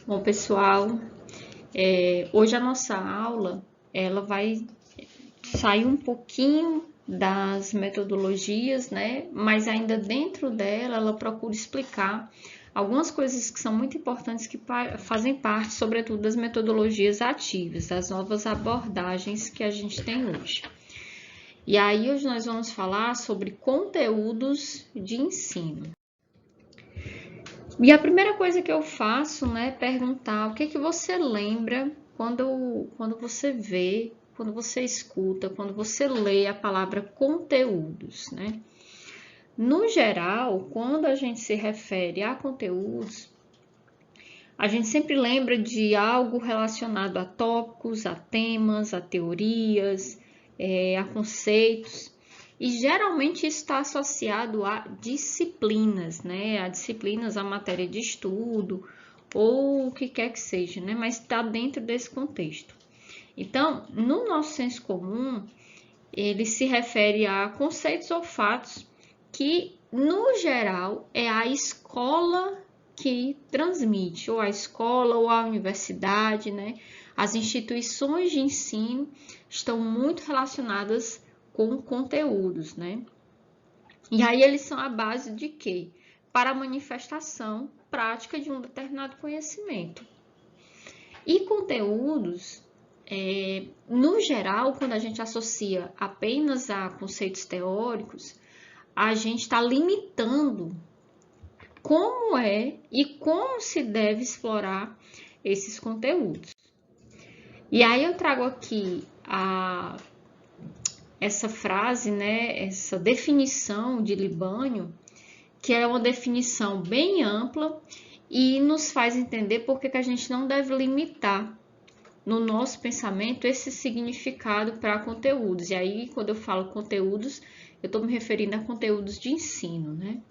Bom, pessoal, hoje a nossa aula ela vai sair um pouquinho das metodologias, né? Mas ainda dentro dela, ela procura explicar algumas coisas que são muito importantes que fazem parte, sobretudo, das metodologias ativas, das novas abordagens que a gente tem hoje. E aí hoje nós vamos falar sobre conteúdos de ensino. E a primeira coisa que eu faço, né, é perguntar o que que você lembra quando você vê, quando você escuta, quando você lê a palavra conteúdos, né? No geral, quando a gente se refere a conteúdos, a gente sempre lembra de algo relacionado a tópicos, a temas, a teorias, a conceitos. E geralmente está associado a disciplinas, né? A disciplinas, a matéria de estudo, ou o que quer que seja, né? Mas está dentro desse contexto. Então, no nosso senso comum, ele se refere a conceitos ou fatos que, no geral, é a escola que transmite, ou a escola ou a universidade, né? As instituições de ensino estão muito relacionadas com conteúdos, né? E aí eles são a base de quê? Para a manifestação prática de um determinado conhecimento. E conteúdos, no geral, quando a gente associa apenas a conceitos teóricos, a gente está limitando como é e como se deve explorar esses conteúdos. E aí eu trago aqui essa frase, né, essa definição de Libânio, que é uma definição bem ampla e nos faz entender por que a gente não deve limitar no nosso pensamento esse significado para conteúdos. E aí, quando eu falo conteúdos, eu estou me referindo a conteúdos de ensino, né?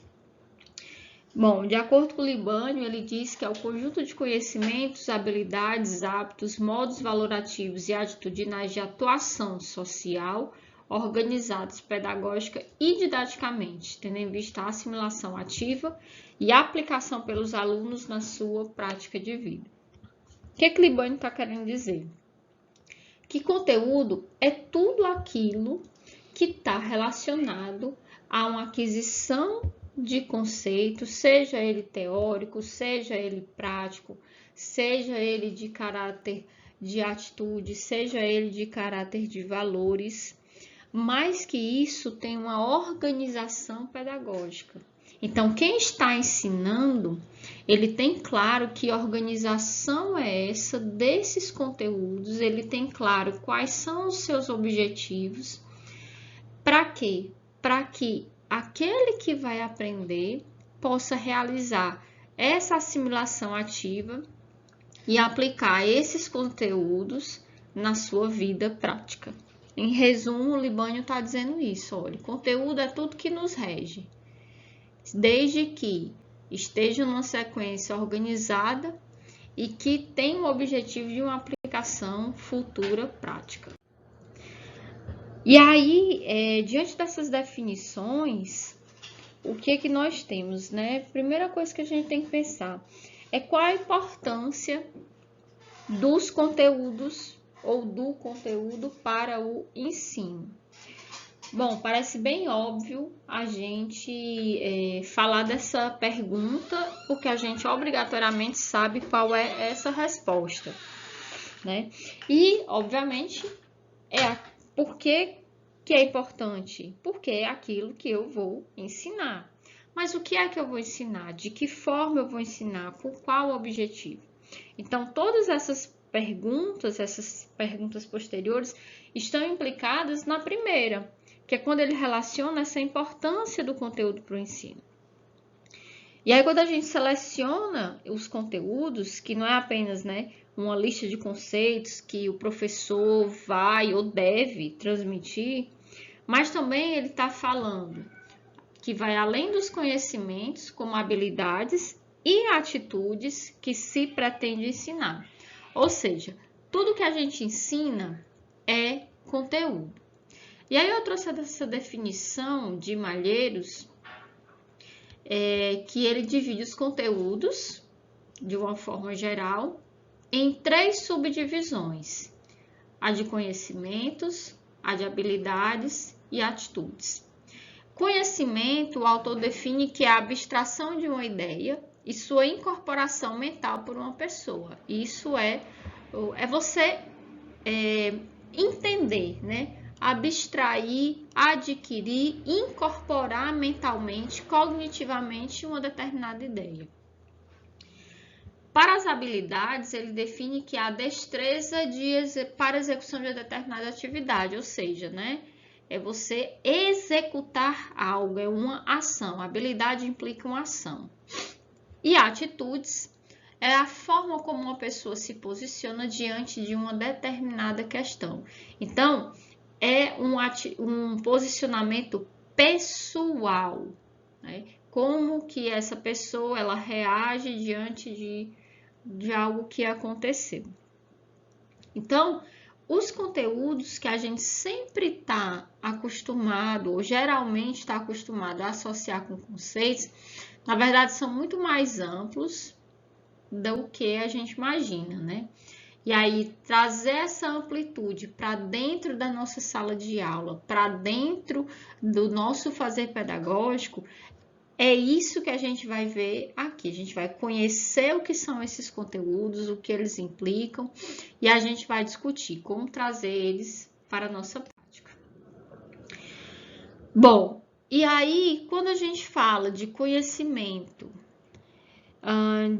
Bom, de acordo com o Libânio, ele diz que é o conjunto de conhecimentos, habilidades, hábitos, modos valorativos e atitudinais de atuação social organizados pedagógica e didaticamente, tendo em vista a assimilação ativa e a aplicação pelos alunos na sua prática de vida. O que Libânio está querendo dizer? Que conteúdo é tudo aquilo que está relacionado a uma aquisição de conceitos, seja ele teórico, seja ele prático, seja ele de caráter de atitude, seja ele de caráter de valores, mais que isso tem uma organização pedagógica. Então, quem está ensinando, ele tem claro que organização é essa desses conteúdos, ele tem claro quais são os seus objetivos. Para quê? Para que aquele que vai aprender possa realizar essa assimilação ativa e aplicar esses conteúdos na sua vida prática. Em resumo, o Libânio está dizendo isso, olha, conteúdo é tudo que nos rege, desde que esteja numa sequência organizada e que tenha o objetivo de uma aplicação futura prática. E aí, diante dessas definições, o que nós temos, né? Primeira coisa que a gente tem que pensar é qual a importância dos conteúdos ou do conteúdo para o ensino. Bom, parece bem óbvio a gente falar dessa pergunta, porque a gente obrigatoriamente sabe qual é essa resposta, né? E, obviamente, por que é importante? Porque é aquilo que eu vou ensinar. Mas o que é que eu vou ensinar? De que forma eu vou ensinar? Com qual objetivo? Então, todas essas perguntas posteriores, estão implicadas na primeira, que é quando ele relaciona essa importância do conteúdo para o ensino. E aí, quando a gente seleciona os conteúdos, que não é apenas, né, uma lista de conceitos que o professor vai ou deve transmitir, mas também ele está falando que vai além dos conhecimentos, como habilidades e atitudes que se pretende ensinar. Ou seja, tudo que a gente ensina é conteúdo. E aí eu trouxe essa definição de Malheiros, que ele divide os conteúdos de uma forma geral, em 3 subdivisões: a de conhecimentos, a de habilidades e atitudes. Conhecimento, o autor define que é a abstração de uma ideia e sua incorporação mental por uma pessoa. Isso é você entender, né? Abstrair, adquirir, incorporar mentalmente, cognitivamente uma determinada ideia. Para as habilidades, ele define que a destreza para a execução de uma determinada atividade, ou seja, né? É você executar algo, é uma ação. A habilidade implica uma ação. E atitudes é a forma como uma pessoa se posiciona diante de uma determinada questão. Então, é um posicionamento pessoal, né? Como que essa pessoa ela reage diante de algo que aconteceu. Então, os conteúdos que a gente sempre está acostumado, ou geralmente está acostumado a associar com conceitos, na verdade são muito mais amplos do que a gente imagina, né? E aí, trazer essa amplitude para dentro da nossa sala de aula, para dentro do nosso fazer pedagógico, é isso que a gente vai ver aqui. A gente vai conhecer o que são esses conteúdos, o que eles implicam, e a gente vai discutir como trazer eles para a nossa prática. Bom, e aí, quando a gente fala de conhecimento,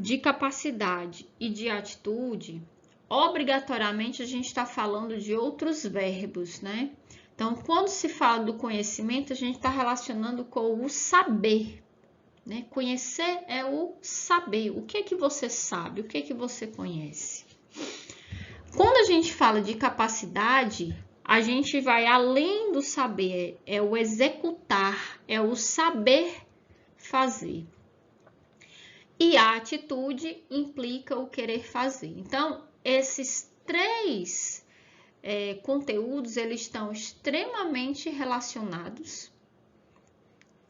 de capacidade e de atitude, obrigatoriamente a gente está falando de outros verbos, né? Então, quando se fala do conhecimento, a gente está relacionando com o saber. Né? Conhecer é o saber. O que é que você sabe? O que é que você conhece? Quando a gente fala de capacidade, a gente vai além do saber, é o executar, é o saber fazer. E a atitude implica o querer fazer. Então, esses 3 conteúdos, eles estão extremamente relacionados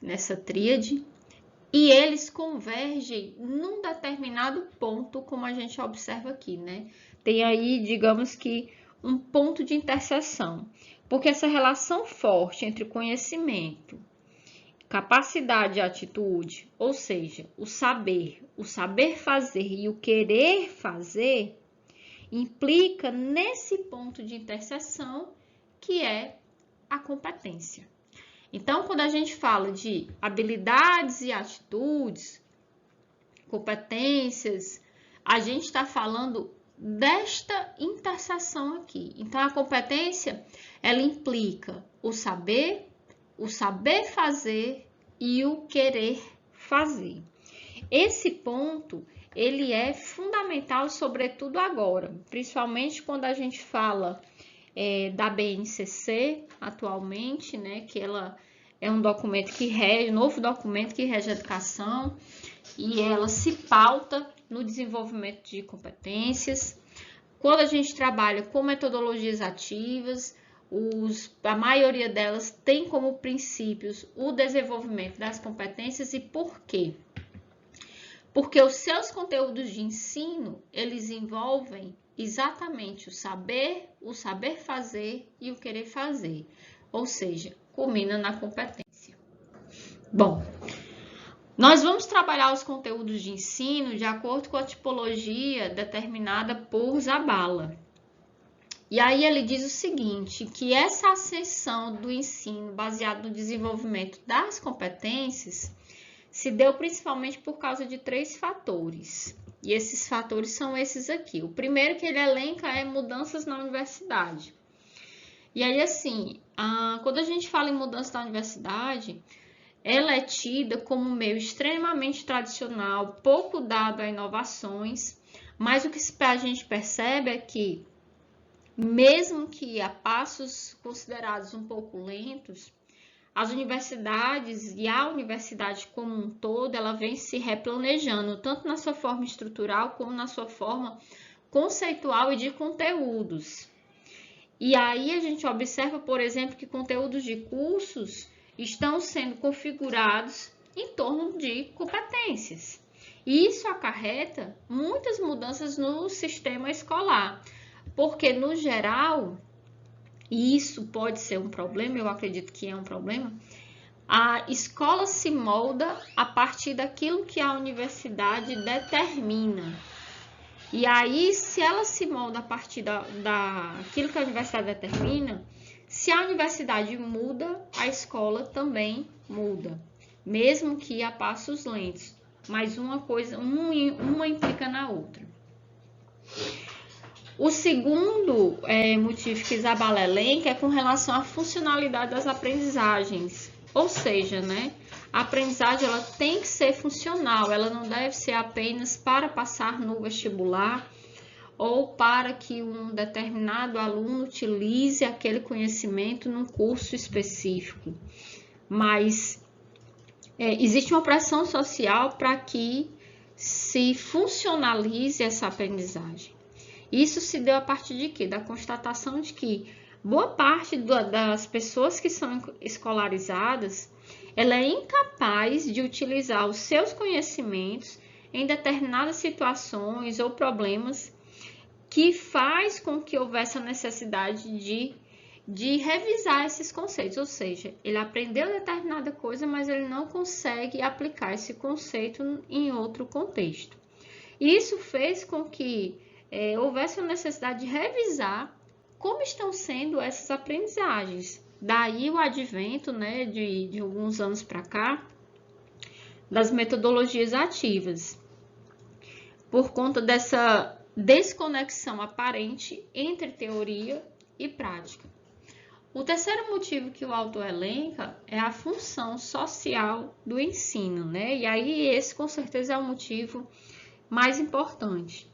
nessa tríade. E eles convergem num determinado ponto, como a gente observa aqui, né? Tem aí, digamos que, um ponto de interseção. Porque essa relação forte entre conhecimento, capacidade e atitude, ou seja, o saber fazer e o querer fazer, implica nesse ponto de interseção que é a competência. Então, quando a gente fala de habilidades e atitudes, competências, a gente está falando desta interseção aqui. Então, a competência, ela implica o saber fazer e o querer fazer. Esse ponto, ele é fundamental, sobretudo agora, principalmente quando a gente fala da BNCC atualmente, né, que ela é um documento que rege, novo documento que rege a educação, e ela se pauta no desenvolvimento de competências. Quando a gente trabalha com metodologias ativas, a maioria delas tem como princípios o desenvolvimento das competências. E por quê? Porque os seus conteúdos de ensino, eles envolvem exatamente o saber fazer e o querer fazer. Ou seja, culmina na competência. Bom, nós vamos trabalhar os conteúdos de ensino de acordo com a tipologia determinada por Zabala. E aí ele diz o seguinte, que essa ascensão do ensino baseado no desenvolvimento das competências se deu principalmente por causa de 3 fatores. E esses fatores são esses aqui. O primeiro que ele elenca é mudanças na universidade. E aí, assim, quando a gente fala em mudança na universidade, ela é tida como um meio extremamente tradicional, pouco dado a inovações, mas o que a gente percebe é que, mesmo que a passos considerados um pouco lentos, as universidades e a universidade como um todo, ela vem se replanejando, tanto na sua forma estrutural como na sua forma conceitual e de conteúdos. E aí a gente observa, por exemplo, que conteúdos de cursos estão sendo configurados em torno de competências. E isso acarreta muitas mudanças no sistema escolar, porque no geral, e isso pode ser um problema, eu acredito que é um problema, a escola se molda a partir daquilo que a universidade determina. E aí, se ela se molda a partir daquilo que a universidade determina, se a universidade muda, a escola também muda, mesmo que a passos lentos. Mas uma coisa, uma implica na outra. O segundo motivo que Zabala elenca é com relação à funcionalidade das aprendizagens. Ou seja, né, a aprendizagem ela tem que ser funcional, ela não deve ser apenas para passar no vestibular ou para que um determinado aluno utilize aquele conhecimento num curso específico. Mas existe uma pressão social para que se funcionalize essa aprendizagem. Isso se deu a partir de quê? Da constatação de que boa parte das pessoas que são escolarizadas, ela é incapaz de utilizar os seus conhecimentos em determinadas situações ou problemas que faz com que houvesse a necessidade de revisar esses conceitos, ou seja, ele aprendeu determinada coisa, mas ele não consegue aplicar esse conceito em outro contexto. Isso fez com que houvesse a necessidade de revisar como estão sendo essas aprendizagens. Daí o advento, né, de alguns anos para cá, das metodologias ativas, por conta dessa desconexão aparente entre teoria e prática. O terceiro motivo que o autor elenca é a função social do ensino, né? E aí esse com certeza é o motivo mais importante.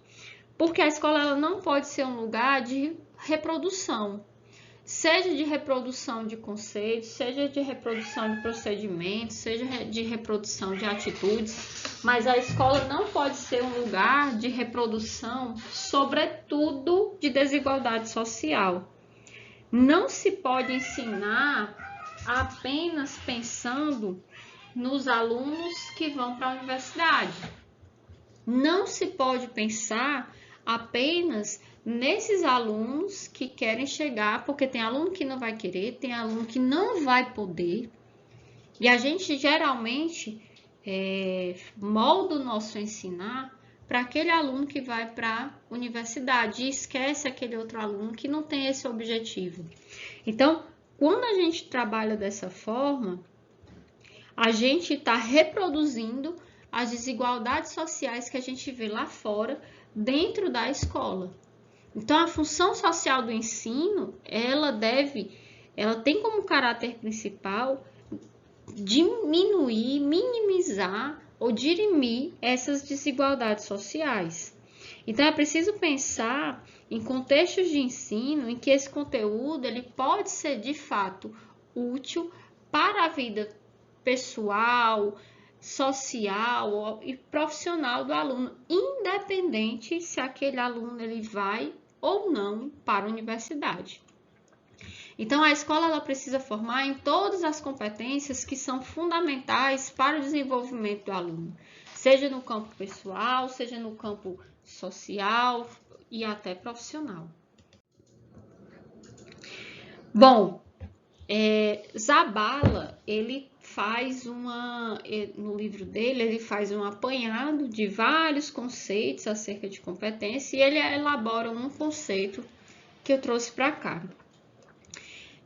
Porque a escola ela não pode ser um lugar de reprodução, seja de reprodução de conceitos, seja de reprodução de procedimentos, seja de reprodução de atitudes, mas a escola não pode ser um lugar de reprodução, sobretudo de desigualdade social. Não se pode ensinar apenas pensando nos alunos que vão para a universidade. Não se pode pensar apenas nesses alunos que querem chegar, porque tem aluno que não vai querer, tem aluno que não vai poder. E a gente geralmente molda o nosso ensinar para aquele aluno que vai para a universidade e esquece aquele outro aluno que não tem esse objetivo. Então, quando a gente trabalha dessa forma, a gente está reproduzindo as desigualdades sociais que a gente vê lá fora, dentro da escola. Então, a função social do ensino, ela tem como caráter principal diminuir, minimizar ou dirimir essas desigualdades sociais. Então, é preciso pensar em contextos de ensino em que esse conteúdo ele pode ser, de fato, útil para a vida pessoal, social e profissional do aluno, independente se aquele aluno ele vai ou não para a universidade. Então, a escola ela precisa formar em todas as competências que são fundamentais para o desenvolvimento do aluno, seja no campo pessoal, seja no campo social e até profissional. Bom, Zabala, ele faz no livro dele, ele faz um apanhado de vários conceitos acerca de competência e ele elabora um conceito que eu trouxe para cá.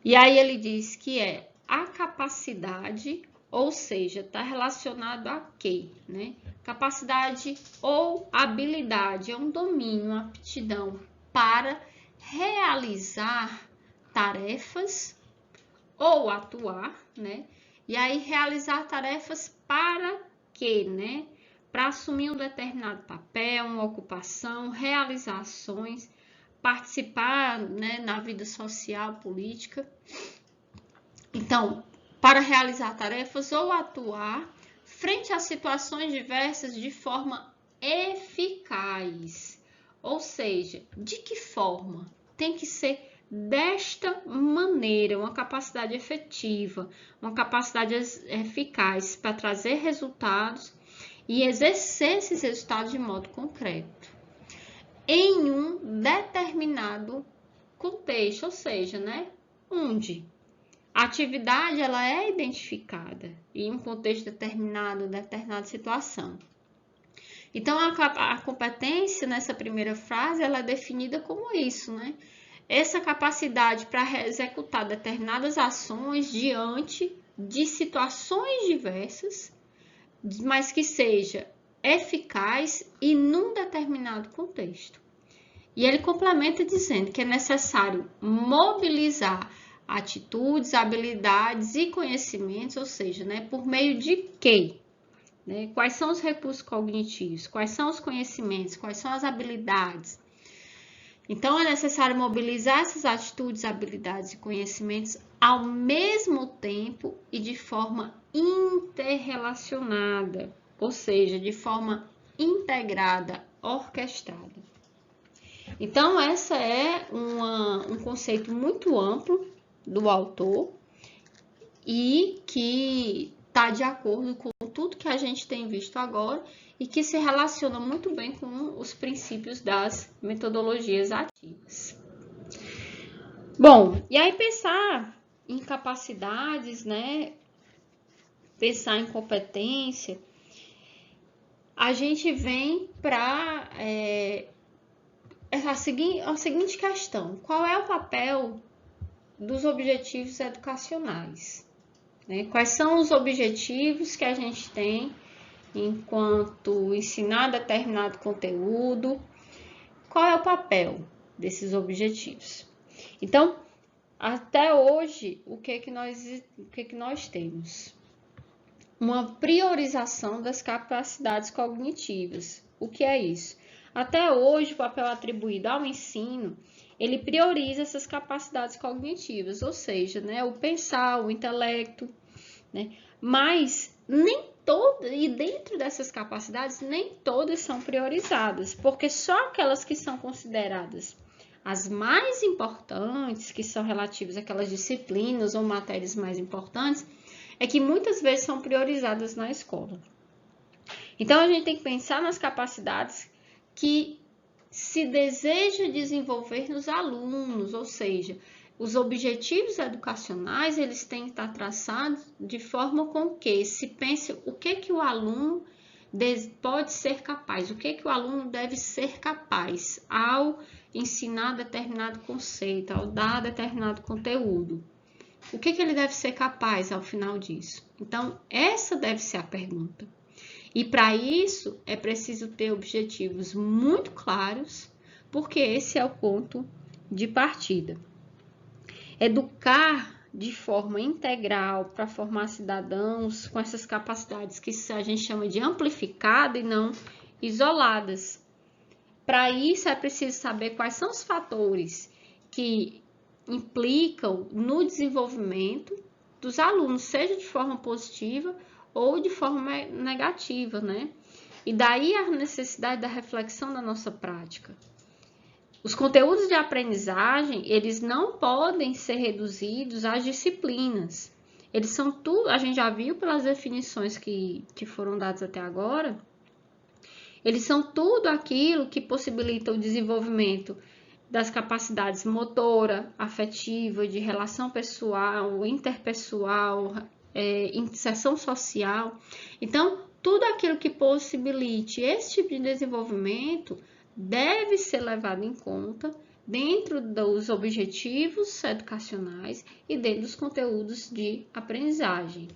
E aí ele diz que é a capacidade, ou seja, está relacionado a quê, né? Capacidade ou habilidade, é um domínio, uma aptidão para realizar tarefas ou atuar, né? E aí realizar tarefas para quê, né? Para assumir um determinado papel, uma ocupação, realizar ações, participar, né, na vida social, política. Então, para realizar tarefas ou atuar frente a situações diversas de forma eficaz. Ou seja, de que forma? Tem que ser desta maneira, uma capacidade efetiva, uma capacidade eficaz para trazer resultados e exercer esses resultados de modo concreto em um determinado contexto, ou seja, né, onde a atividade ela é identificada em um contexto determinado, determinada situação. Então, a competência nessa primeira frase ela é definida como isso, né? Essa capacidade para executar determinadas ações diante de situações diversas, mas que seja eficaz e num determinado contexto. E ele complementa dizendo que é necessário mobilizar atitudes, habilidades e conhecimentos, ou seja, né, por meio de quê? Né? Quais são os recursos cognitivos? Quais são os conhecimentos? Quais são as habilidades? Então, é necessário mobilizar essas atitudes, habilidades e conhecimentos ao mesmo tempo e de forma interrelacionada, ou seja, de forma integrada, orquestrada. Então, essa é um conceito muito amplo do autor e que está de acordo com tudo que a gente tem visto agora e que se relaciona muito bem com os princípios das metodologias ativas. Bom, e aí pensar em capacidades, né? Pensar em competência, a gente vem para a seguinte questão: qual é o papel dos objetivos educacionais? Né? Quais são os objetivos que a gente tem enquanto ensinar determinado conteúdo? Qual é o papel desses objetivos? Então, até hoje, o que nós temos? Uma priorização das capacidades cognitivas. O que é isso? Até hoje, o papel atribuído ao ensino, ele prioriza essas capacidades cognitivas, ou seja, né, o pensar, o intelecto, né? Mas nem todas, e dentro dessas capacidades, nem todas são priorizadas, porque só aquelas que são consideradas as mais importantes, que são relativas àquelas disciplinas ou matérias mais importantes, é que muitas vezes são priorizadas na escola. Então, a gente tem que pensar nas capacidades que se deseja desenvolver nos alunos, ou seja, os objetivos educacionais, eles têm que estar traçados de forma com que se pense o que o aluno pode ser capaz, o que o aluno deve ser capaz ao ensinar determinado conceito, ao dar determinado conteúdo. O que ele deve ser capaz ao final disso? Então, essa deve ser a pergunta. E para isso, é preciso ter objetivos muito claros, porque esse é o ponto de partida. Educar de forma integral para formar cidadãos com essas capacidades que a gente chama de amplificada e não isoladas. Para isso, é preciso saber quais são os fatores que implicam no desenvolvimento dos alunos, seja de forma positiva ou de forma negativa, né? E daí a necessidade da reflexão da nossa prática. Os conteúdos de aprendizagem, eles não podem ser reduzidos às disciplinas. Eles são tudo, a gente já viu pelas definições que foram dadas até agora, eles são tudo aquilo que possibilita o desenvolvimento das capacidades motora, afetiva, de relação pessoal, interpessoal, inserção social. Então, tudo aquilo que possibilite esse tipo de desenvolvimento deve ser levado em conta dentro dos objetivos educacionais e dentro dos conteúdos de aprendizagem.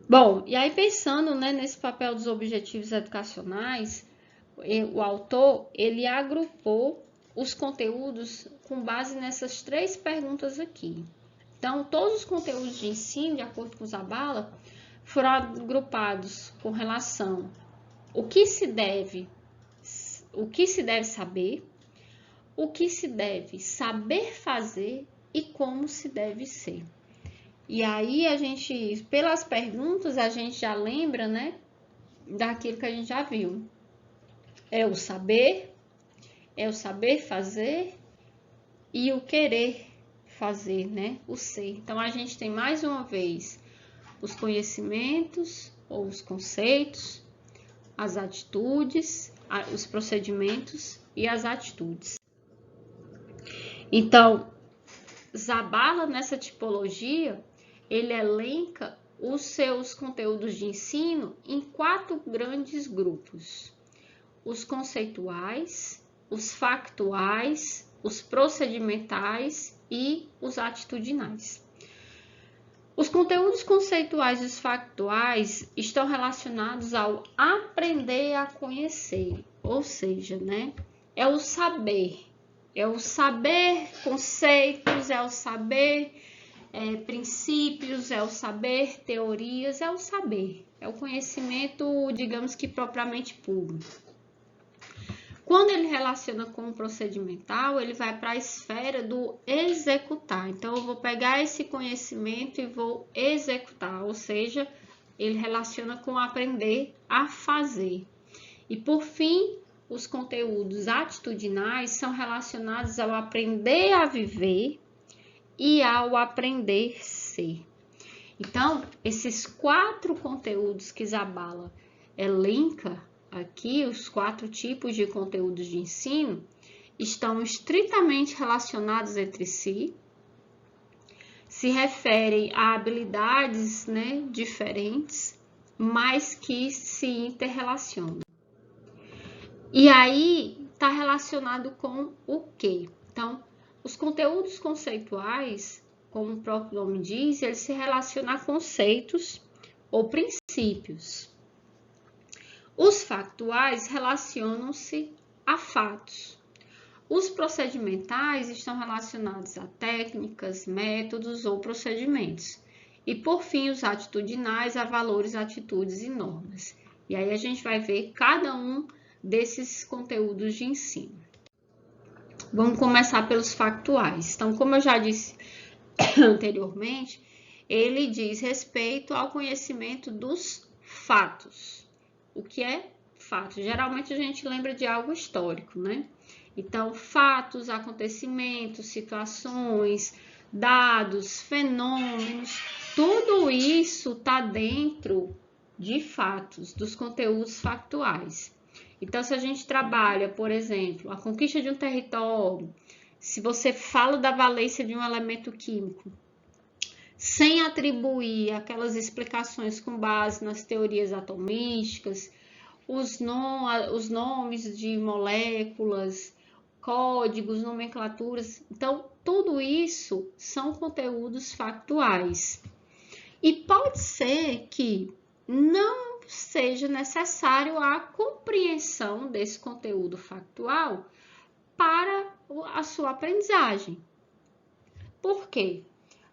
Bom, e aí pensando, né, nesse papel dos objetivos educacionais, o autor ele agrupou os conteúdos com base nessas 3 perguntas aqui. Então, todos os conteúdos de ensino, de acordo com o Zabala, foram agrupados com relação ao que se deve saber, o que se deve saber fazer e como se deve ser. E aí a gente, pelas perguntas, a gente já lembra, né, daquilo que a gente já viu. É o saber fazer e o querer fazer, né, o ser. Então, a gente tem mais uma vez os conhecimentos, ou os conceitos, as atitudes, os procedimentos e as atitudes. Então, Zabala, nessa tipologia, ele elenca os seus conteúdos de ensino em 4 grandes grupos: os conceituais, os factuais, os procedimentais e os atitudinais. Os conteúdos conceituais e os factuais estão relacionados ao aprender a conhecer, ou seja, né, é o saber conceitos, é o saber princípios, é o saber teorias, é o conhecimento, digamos que propriamente puro. Quando ele relaciona com o procedimental, ele vai para a esfera do executar. Então, eu vou pegar esse conhecimento e vou executar, ou seja, ele relaciona com aprender a fazer. E, por fim, os conteúdos atitudinais são relacionados ao aprender a viver e ao aprender a ser. Então, esses 4 conteúdos que Zabala elenca aqui, os 4 tipos de conteúdos de ensino, estão estritamente relacionados entre si, se referem a habilidades, né, diferentes, mas que se interrelacionam. E aí, está relacionado com o quê? Então, os conteúdos conceituais, como o próprio nome diz, eles se relacionam a conceitos ou princípios. Os factuais relacionam-se a fatos. Os procedimentais estão relacionados a técnicas, métodos ou procedimentos. E, por fim, os atitudinais a valores, atitudes e normas. E aí a gente vai ver cada um desses conteúdos de ensino. Vamos começar pelos factuais. Então, como eu já disse anteriormente, ele diz respeito ao conhecimento dos fatos. O que é fato? Geralmente a gente lembra de algo histórico, né? Então, fatos, acontecimentos, situações, dados, fenômenos, tudo isso está dentro de fatos, dos conteúdos factuais. Então, se a gente trabalha, por exemplo, a conquista de um território, se você fala da valência de um elemento químico, sem atribuir aquelas explicações com base nas teorias atomísticas, os nomes de moléculas, códigos, nomenclaturas. Então, tudo isso são conteúdos factuais. E pode ser que não seja necessário a compreensão desse conteúdo factual para a sua aprendizagem. Por quê?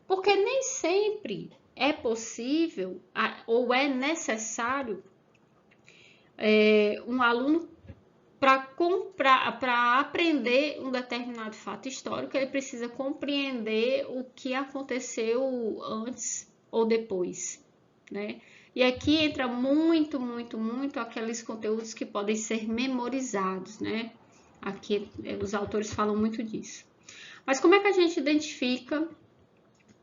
Porque nem sempre é possível ou é necessário um aluno para aprender um determinado fato histórico, ele precisa compreender o que aconteceu antes ou depois, né? E aqui entra muito aqueles conteúdos que podem ser memorizados, né? Aqui os autores falam muito disso. Mas como é que a gente identifica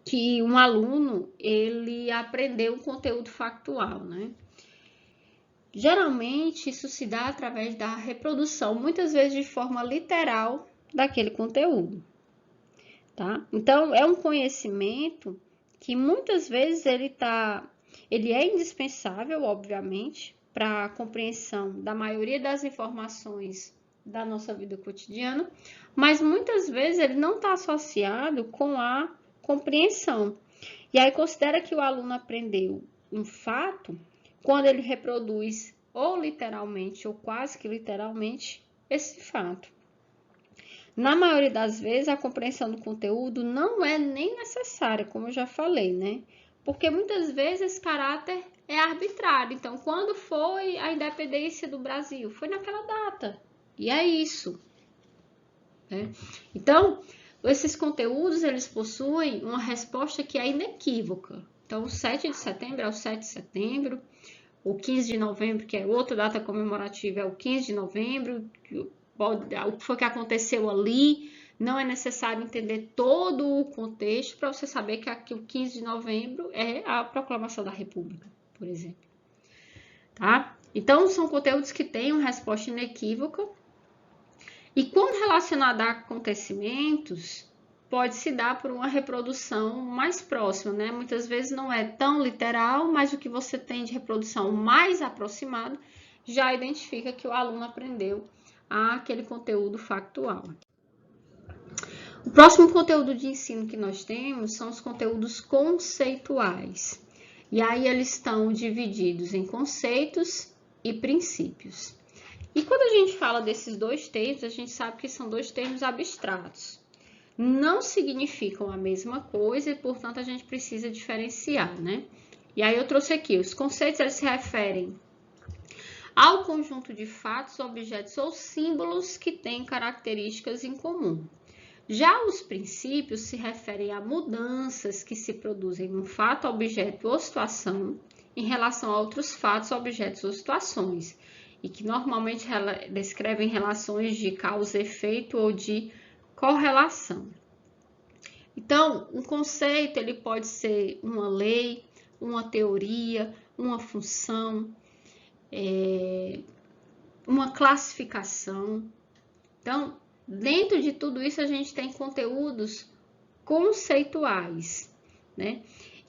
que um aluno ele aprendeu um conteúdo factual, né? Geralmente isso se dá através da reprodução, muitas vezes de forma literal, daquele conteúdo, tá? Então é um conhecimento que muitas vezes ele é indispensável, obviamente, para a compreensão da maioria das informações da nossa vida cotidiana, mas muitas vezes ele não está associado com a compreensão. E aí considera que o aluno aprendeu um fato quando ele reproduz ou literalmente ou quase que literalmente esse fato. Na maioria das vezes, a compreensão do conteúdo não é nem necessária, como eu já falei, né? Porque muitas vezes esse caráter é arbitrário. Então, quando foi a independência do Brasil? Foi naquela data. E é isso, né? Então, esses conteúdos, eles possuem uma resposta que é inequívoca. Então, o 7 de setembro é o 7 de setembro, o 15 de novembro, que é outra data comemorativa, é o 15 de novembro, o que foi que aconteceu ali, não é necessário entender todo o contexto para você saber que aqui o 15 de novembro é a proclamação da República, por exemplo. tá? Então, são conteúdos que têm uma resposta inequívoca. E quando relacionado a acontecimentos, pode se dar por uma reprodução mais próxima, né? Muitas vezes não é tão literal, mas o que você tem de reprodução mais aproximado já identifica que o aluno aprendeu aquele conteúdo factual. O próximo conteúdo de ensino que nós temos são os conteúdos conceituais. E aí eles estão divididos em conceitos e princípios. E quando a gente fala desses dois termos, a gente sabe que são dois termos abstratos. Não significam a mesma coisa e, portanto, a gente precisa diferenciar, né? E aí eu trouxe aqui, os conceitos eles se referem ao conjunto de fatos, objetos ou símbolos que têm características em comum. Já os princípios se referem a mudanças que se produzem num fato, objeto ou situação em relação a outros fatos, objetos ou situações, e que normalmente descrevem relações de causa e efeito ou de correlação. Então, um conceito ele pode ser uma lei, uma teoria, uma função, uma classificação. Então, dentro de tudo isso, a gente tem conteúdos conceituais, né?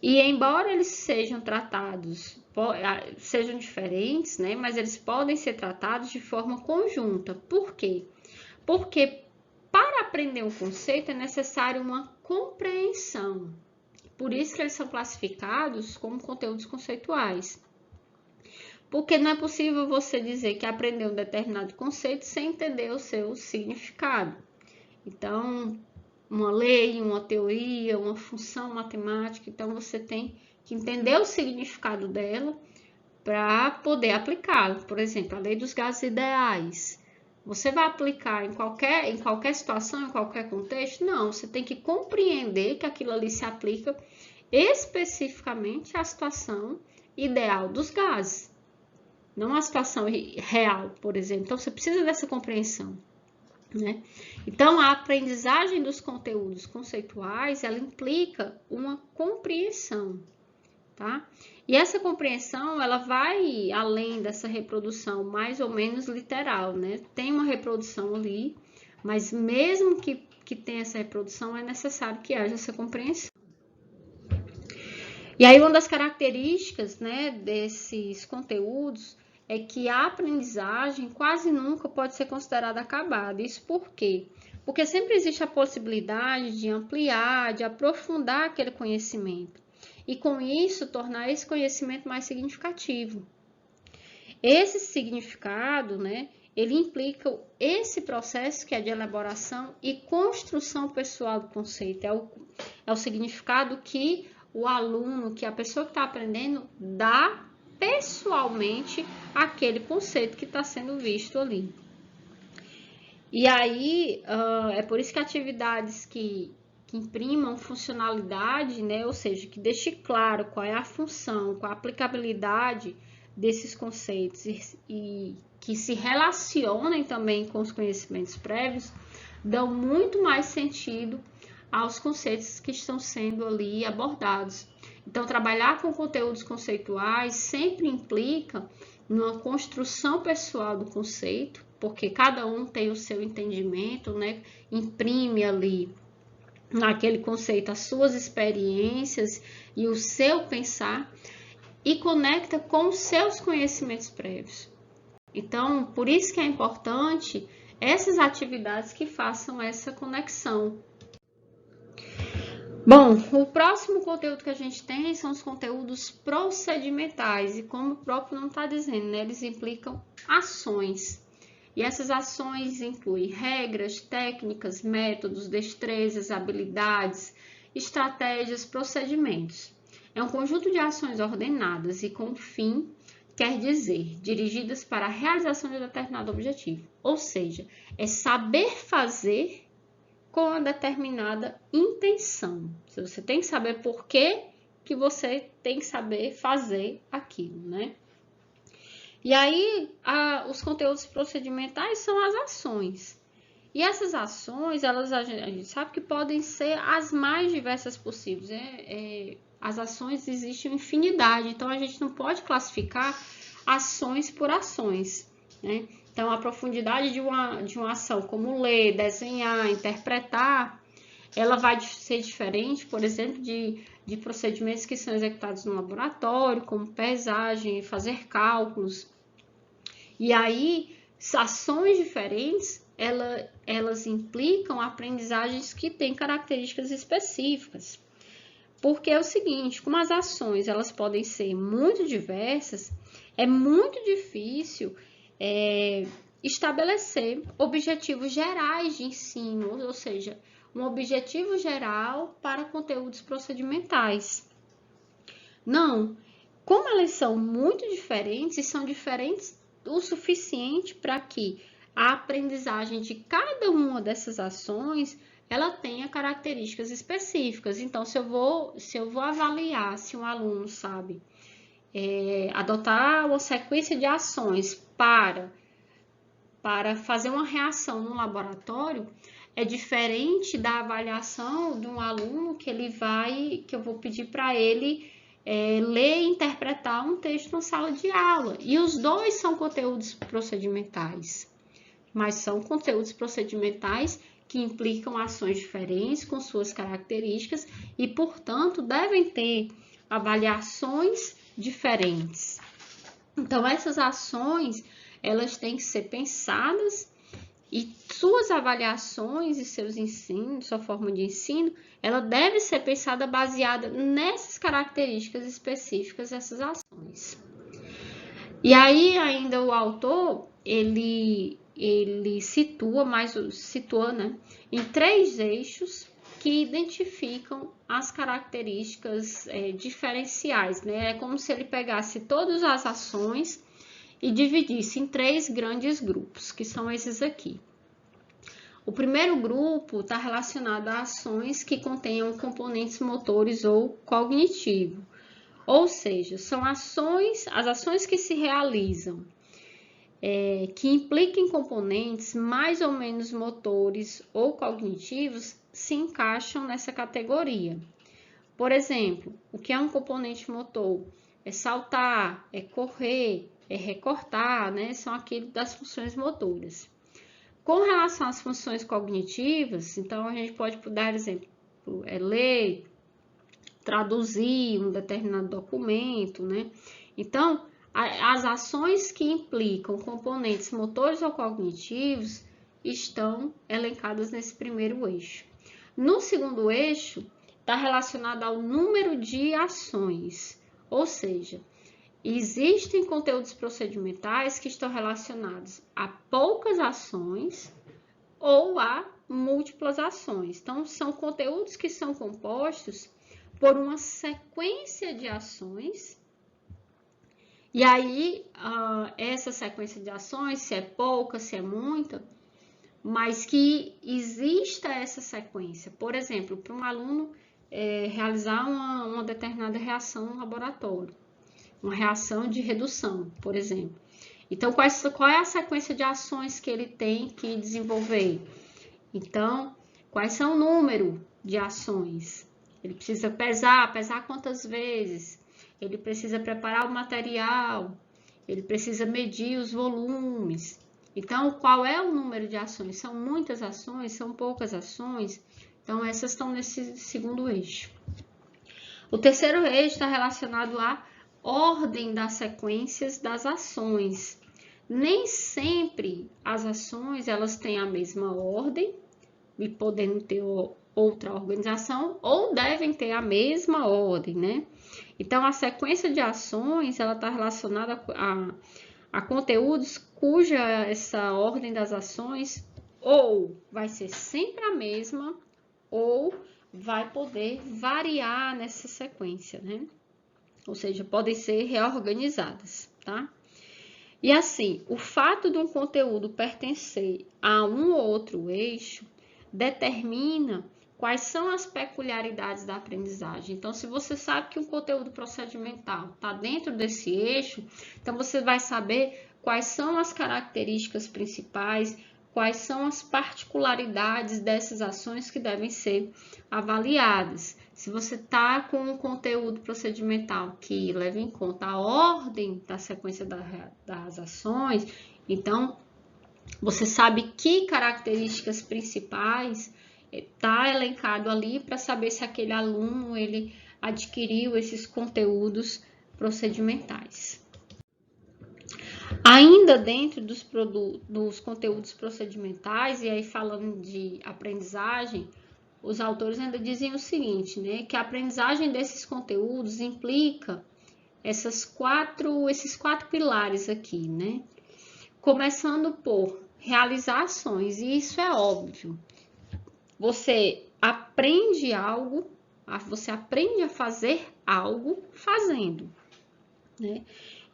E embora eles sejam tratados, sejam diferentes, né? Mas eles podem ser tratados de forma conjunta. Por quê? Porque para aprender um conceito é necessário uma compreensão. Por isso que eles são classificados como conteúdos conceituais. Porque não é possível você dizer que aprendeu um determinado conceito sem entender o seu significado. Então, uma lei, uma teoria, uma função matemática, então você tem que entender o significado dela para poder aplicá-la. Por exemplo, a lei dos gases ideais. Você vai aplicar em qualquer situação, em qualquer contexto? Não, você tem que compreender que aquilo ali se aplica especificamente à situação ideal dos gases, não à situação real, por exemplo. Então, você precisa dessa compreensão, né? Então, a aprendizagem dos conteúdos conceituais, ela implica uma compreensão, tá? E essa compreensão, ela vai além dessa reprodução mais ou menos literal, né? Tem uma reprodução ali, mas mesmo que tenha essa reprodução, é necessário que haja essa compreensão. E aí, uma das características, né, desses conteúdos é que a aprendizagem quase nunca pode ser considerada acabada. Isso por quê? Porque sempre existe a possibilidade de ampliar, de aprofundar aquele conhecimento. E com isso, tornar esse conhecimento mais significativo. Esse significado, né, ele implica esse processo que é de elaboração e construção pessoal do conceito. É o significado que o aluno, que a pessoa que está aprendendo, dá pessoalmente aquele conceito que está sendo visto ali. E aí, é por isso que atividades que imprimam funcionalidade, né, ou seja, que deixe claro qual é a função, qual a aplicabilidade desses conceitos e que se relacionem também com os conhecimentos prévios, dão muito mais sentido aos conceitos que estão sendo ali abordados. Então, trabalhar com conteúdos conceituais sempre implica numa construção pessoal do conceito, porque cada um tem o seu entendimento, né? Imprime ali naquele conceito as suas experiências e o seu pensar e conecta com os seus conhecimentos prévios. Então, por isso que é importante essas atividades que façam essa conexão. Bom, o próximo conteúdo que a gente tem são os conteúdos procedimentais e como o próprio nome está dizendo, né, eles implicam ações. E essas ações incluem regras, técnicas, métodos, destrezas, habilidades, estratégias, procedimentos. É um conjunto de ações ordenadas e com fim, quer dizer, dirigidas para a realização de determinado objetivo. Ou seja, é saber fazer com uma determinada intenção. Você tem que saber por que você tem que saber fazer aquilo, né? E aí, os conteúdos procedimentais são as ações. E essas ações, a gente sabe que podem ser as mais diversas possíveis. As ações existem uma infinidade, então a gente não pode classificar ações por ações, né? Então, a profundidade de uma ação, como ler, desenhar, interpretar, ela vai ser diferente, por exemplo, de procedimentos que são executados no laboratório, como pesagem, fazer cálculos. E aí, ações diferentes, elas implicam aprendizagens que têm características específicas. Porque é o seguinte, como as ações elas podem ser muito diversas, é muito difícil estabelecer objetivos gerais de ensino, ou seja, um objetivo geral para conteúdos procedimentais. Não, como elas são muito diferentes e são diferentes o suficiente para que a aprendizagem de cada uma dessas ações ela tenha características específicas. Então, se eu vou avaliar se um aluno sabe adotar uma sequência de ações para fazer uma reação no laboratório, é diferente da avaliação de um aluno que eu vou pedir para ele ler e interpretar um texto na sala de aula. E os dois são conteúdos procedimentais, mas são conteúdos procedimentais que implicam ações diferentes com suas características e, portanto, devem ter avaliações diferentes. Então, essas ações, elas têm que ser pensadas e suas avaliações e seus ensinos, sua forma de ensino, ela deve ser pensada baseada nessas características específicas dessas ações. E aí, ainda o autor, ele situa, né, em 3 eixos que identificam as características diferenciais, né? É como se ele pegasse todas as ações e dividisse em 3 grandes grupos, que são esses aqui. O primeiro grupo está relacionado a ações que contenham componentes motores ou cognitivos, ou seja, são as ações que se realizam, que impliquem componentes mais ou menos motores ou cognitivos, se encaixam nessa categoria. Por exemplo, o que é um componente motor? É saltar, é correr, é recortar, né? São aquelas das funções motoras. Com relação às funções cognitivas, então a gente pode dar exemplo, ler, traduzir um determinado documento, né? Então, as ações que implicam componentes motores ou cognitivos estão elencadas nesse primeiro eixo. No segundo eixo, está relacionado ao número de ações, ou seja, existem conteúdos procedimentais que estão relacionados a poucas ações ou a múltiplas ações. Então, são conteúdos que são compostos por uma sequência de ações. E aí, essa sequência de ações, se é pouca, se é muita, mas que exista essa sequência. Por exemplo, para um aluno realizar uma determinada reação no laboratório, uma reação de redução, por exemplo. Então, qual é a sequência de ações que ele tem que desenvolver? Então, quais são o número de ações? Ele precisa pesar quantas vezes? Ele precisa preparar o material, ele precisa medir os volumes. Então, qual é o número de ações? São muitas ações? São poucas ações? Então, essas estão nesse segundo eixo. O terceiro eixo está relacionado à ordem das sequências das ações. Nem sempre as ações elas têm a mesma ordem, e podendo ter outra organização, ou devem ter a mesma ordem, né? Então, a sequência de ações, ela está relacionada a conteúdos cuja essa ordem das ações ou vai ser sempre a mesma, ou vai poder variar nessa sequência, né? Ou seja, podem ser reorganizadas, tá? E assim, o fato de um conteúdo pertencer a um ou outro eixo determina quais são as peculiaridades da aprendizagem. Então, se você sabe que um conteúdo procedimental está dentro desse eixo, então você vai saber quais são as características principais, quais são as particularidades dessas ações que devem ser avaliadas. Se você está com um conteúdo procedimental que leva em conta a ordem da sequência das ações, então você sabe que características principais está elencado ali para saber se aquele aluno ele adquiriu esses conteúdos procedimentais. Ainda dentro dos conteúdos procedimentais, e aí falando de aprendizagem, os autores ainda dizem o seguinte, né, que a aprendizagem desses conteúdos implica esses quatro pilares aqui, né? Começando por realizar ações, e isso é óbvio. Você aprende algo, você aprende a fazer algo fazendo, né?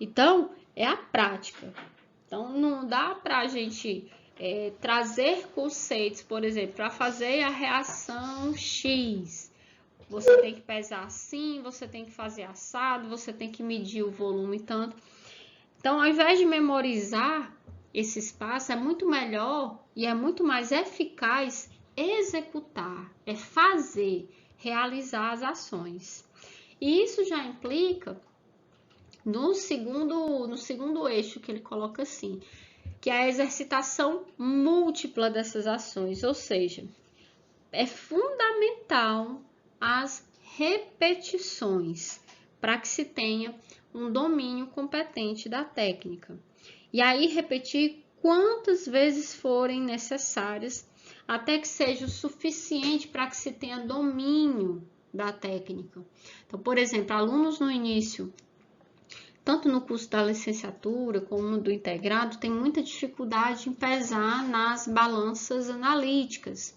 Então, é a prática. Então, não dá para a gente trazer conceitos, por exemplo, para fazer a reação X. Você tem que pesar assim, você tem que fazer assado, você tem que medir o volume tanto. Então, ao invés de memorizar esses passos, é muito melhor e é muito mais eficaz executar, é fazer, realizar as ações. E isso já implica no segundo eixo que ele coloca assim, que é a exercitação múltipla dessas ações, ou seja, é fundamental as repetições para que se tenha um domínio competente da técnica. E aí repetir quantas vezes forem necessárias até que seja o suficiente para que se tenha domínio da técnica. Então, por exemplo, alunos no início, tanto no curso da licenciatura como no do integrado, tem muita dificuldade em pesar nas balanças analíticas.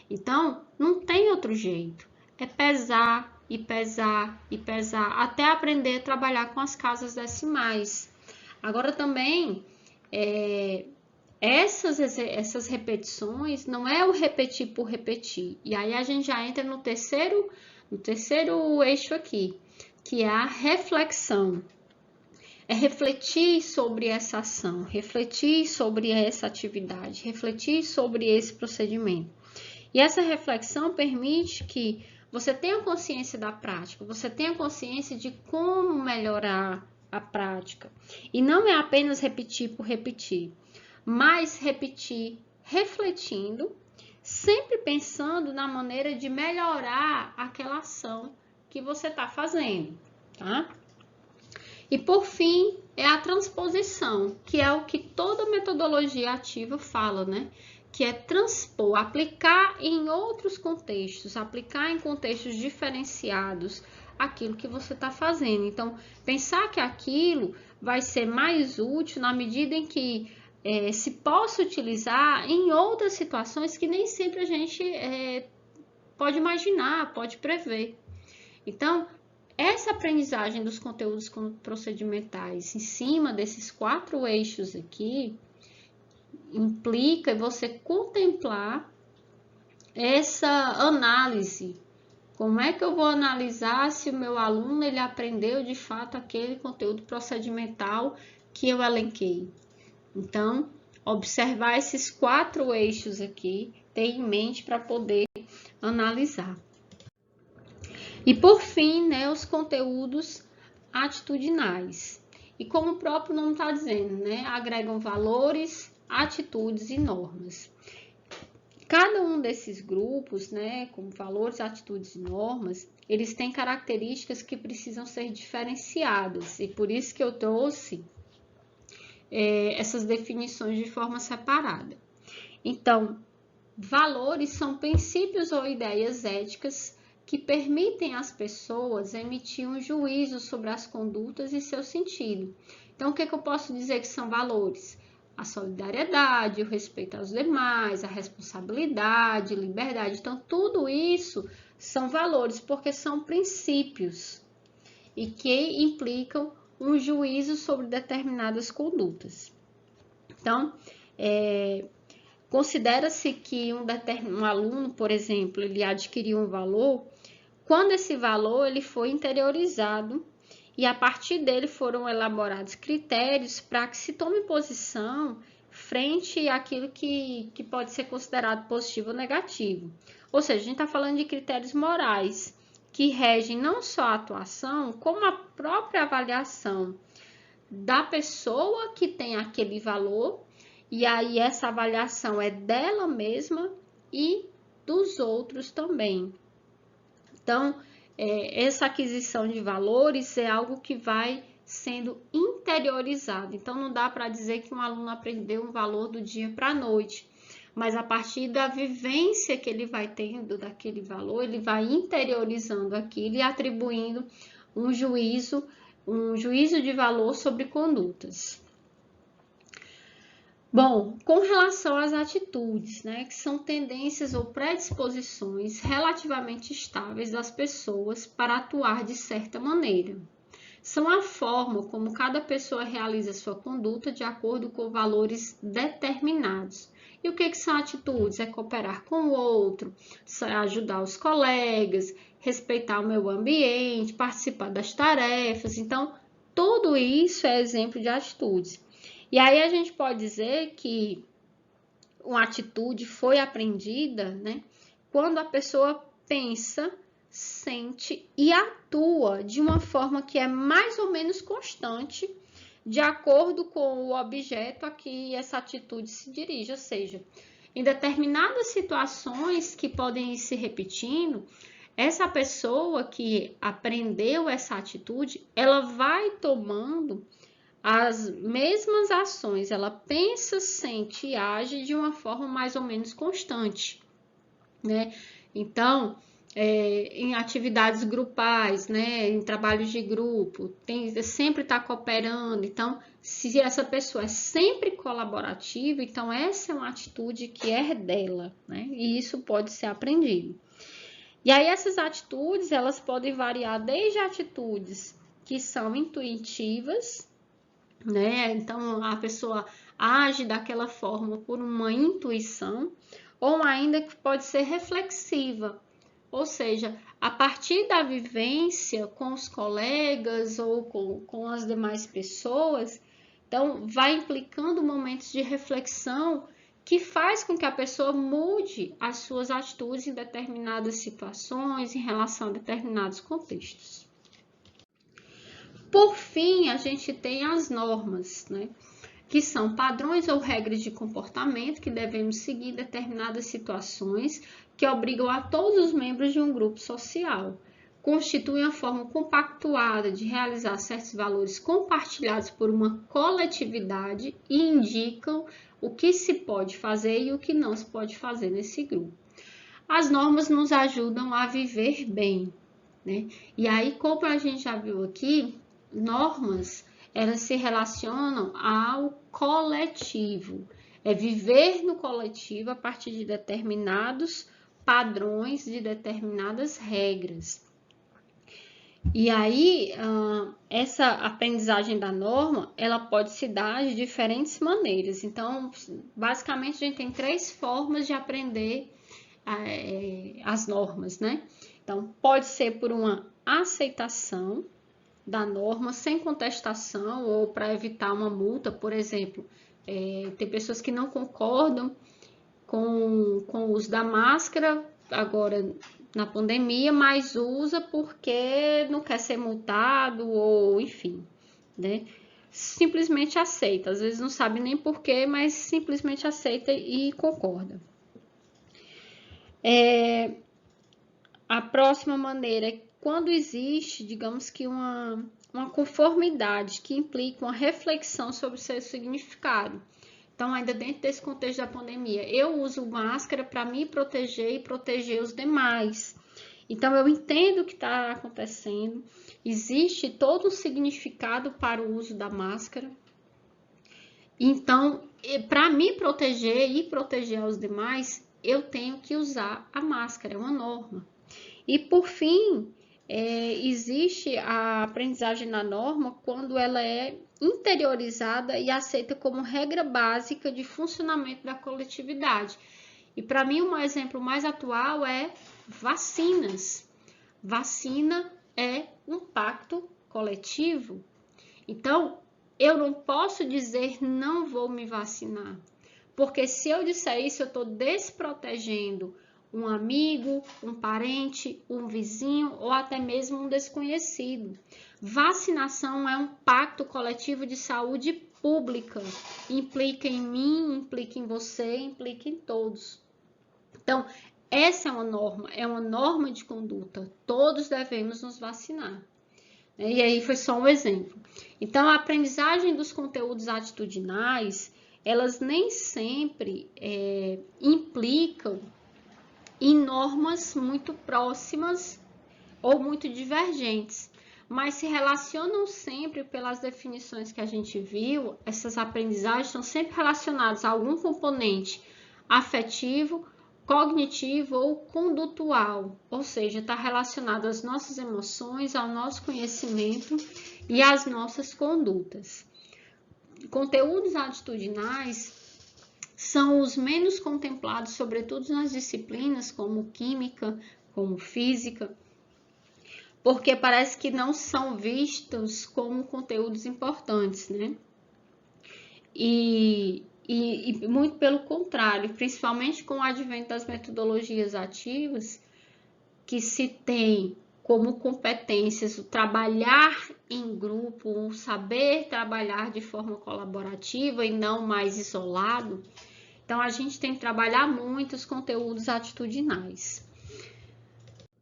Então, não tem outro jeito. É pesar e pesar e pesar até aprender a trabalhar com as casas decimais. Agora também, essas repetições não é o repetir por repetir. E aí a gente já entra no terceiro eixo aqui, que é a reflexão. É refletir sobre essa ação, refletir sobre essa atividade, refletir sobre esse procedimento. E essa reflexão permite que você tenha consciência da prática, você tenha consciência de como melhorar a prática. E não é apenas repetir por repetir, mas repetir refletindo, sempre pensando na maneira de melhorar aquela ação que você está fazendo, tá? E por fim, é a transposição, que é o que toda metodologia ativa fala, né? Que é transpor, aplicar em outros contextos, aplicar em contextos diferenciados aquilo que você está fazendo. Então, pensar que aquilo vai ser mais útil na medida em que se possa utilizar em outras situações que nem sempre a gente pode imaginar, pode prever. Então, essa aprendizagem dos conteúdos procedimentais em cima desses 4 eixos aqui implica você contemplar essa análise. Como é que eu vou analisar se o meu aluno ele aprendeu de fato aquele conteúdo procedimental que eu elenquei? Então, observar esses 4 eixos aqui, ter em mente para poder analisar. E por fim, né, os conteúdos atitudinais. E como o próprio nome está dizendo, né, agregam valores, atitudes e normas. Cada um desses grupos, né, como valores, atitudes e normas, eles têm características que precisam ser diferenciadas. E por isso que eu trouxe essas definições de forma separada. Então, valores são princípios ou ideias éticas que permitem às pessoas emitir um juízo sobre as condutas e seu sentido. Então, o que eu posso dizer que são valores? A solidariedade, o respeito aos demais, a responsabilidade, liberdade. Então, tudo isso são valores, porque são princípios e que implicam um juízo sobre determinadas condutas. Então, considera-se que um aluno, por exemplo, ele adquiriu um valor quando esse valor ele foi interiorizado e a partir dele foram elaborados critérios para que se tome posição frente àquilo que pode ser considerado positivo ou negativo. Ou seja, a gente está falando de critérios morais que regem não só a atuação, como a própria avaliação da pessoa que tem aquele valor, e aí essa avaliação é dela mesma e dos outros também. Então, essa aquisição de valores é algo que vai sendo interiorizado. Então, não dá para dizer que um aluno aprendeu um valor do dia para a noite, mas a partir da vivência que ele vai tendo daquele valor, ele vai interiorizando aquilo e atribuindo um juízo de valor sobre condutas. Bom, com relação às atitudes, né, que são tendências ou predisposições relativamente estáveis das pessoas para atuar de certa maneira. São a forma como cada pessoa realiza sua conduta de acordo com valores determinados. E o que são atitudes? É cooperar com o outro, ajudar os colegas, respeitar o meio ambiente, participar das tarefas. Então, tudo isso é exemplo de atitudes. E aí a gente pode dizer que uma atitude foi aprendida, né, quando a pessoa pensa, sente e atua de uma forma que é mais ou menos constante, de acordo com o objeto a que essa atitude se dirige. Ou seja, em determinadas situações que podem ir se repetindo, essa pessoa que aprendeu essa atitude, ela vai tomando as mesmas ações, ela pensa, sente e age de uma forma mais ou menos constante, né? Então, em atividades grupais, né, em trabalhos de grupo, sempre está cooperando. Então, se essa pessoa é sempre colaborativa, então essa é uma atitude que é dela, né? E isso pode ser aprendido. E aí essas atitudes, elas podem variar desde atitudes que são intuitivas, né? Então a pessoa age daquela forma por uma intuição, ou ainda que pode ser reflexiva, ou seja, a partir da vivência com os colegas ou com as demais pessoas, então vai implicando momentos de reflexão que faz com que a pessoa mude as suas atitudes em determinadas situações, em relação a determinados contextos. Por fim, a gente tem as normas, né, que são padrões ou regras de comportamento que devemos seguir em determinadas situações que obrigam a todos os membros de um grupo social. Constituem a forma compactuada de realizar certos valores compartilhados por uma coletividade e indicam o que se pode fazer e o que não se pode fazer nesse grupo. As normas nos ajudam a viver bem, né? E aí, como a gente já viu aqui, normas, elas se relacionam ao coletivo, é viver no coletivo a partir de determinados padrões, de determinadas regras. E aí, essa aprendizagem da norma, ela pode se dar de diferentes maneiras. Então, basicamente, a gente tem 3 formas de aprender as normas, né? Então, pode ser por uma aceitação da norma sem contestação ou para evitar uma multa, por exemplo. Tem pessoas que não concordam com o uso da máscara agora na pandemia, mas usa porque não quer ser multado ou enfim, né? Simplesmente aceita, às vezes não sabe nem porquê, mas simplesmente aceita e concorda. A próxima maneira é quando existe, digamos que uma conformidade que implica uma reflexão sobre o seu significado. Então, ainda dentro desse contexto da pandemia, eu uso máscara para me proteger e proteger os demais. Então, eu entendo o que está acontecendo, existe todo um significado para o uso da máscara. Então, para me proteger e proteger os demais, eu tenho que usar a máscara, é uma norma. E, por fim, existe a aprendizagem na norma quando ela é interiorizada e aceita como regra básica de funcionamento da coletividade. E, para mim, um exemplo mais atual é vacinas. Vacina é um pacto coletivo. Então, eu não posso dizer não vou me vacinar, porque se eu disser isso, eu estou desprotegendo um amigo, um parente, um vizinho ou até mesmo um desconhecido. Vacinação é um pacto coletivo de saúde pública. Implica em mim, implica em você, implica em todos. Então, essa é uma norma de conduta. Todos devemos nos vacinar. E aí foi só um exemplo. Então, a aprendizagem dos conteúdos atitudinais, elas nem sempre implicam em normas muito próximas ou muito divergentes, mas se relacionam sempre pelas definições que a gente viu. Essas aprendizagens estão sempre relacionadas a algum componente afetivo, cognitivo ou condutual, ou seja, está relacionado às nossas emoções, ao nosso conhecimento e às nossas condutas. Conteúdos atitudinais são os menos contemplados, sobretudo nas disciplinas como química, como física, porque parece que não são vistos como conteúdos importantes, né? E muito pelo contrário, principalmente com o advento das metodologias ativas, que se tem como competências o trabalhar em grupo, o saber trabalhar de forma colaborativa e não mais isolado. Então, a gente tem que trabalhar muito os conteúdos atitudinais.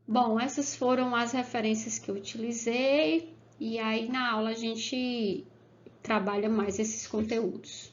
Bom, essas foram as referências que eu utilizei, e aí na aula a gente trabalha mais esses conteúdos.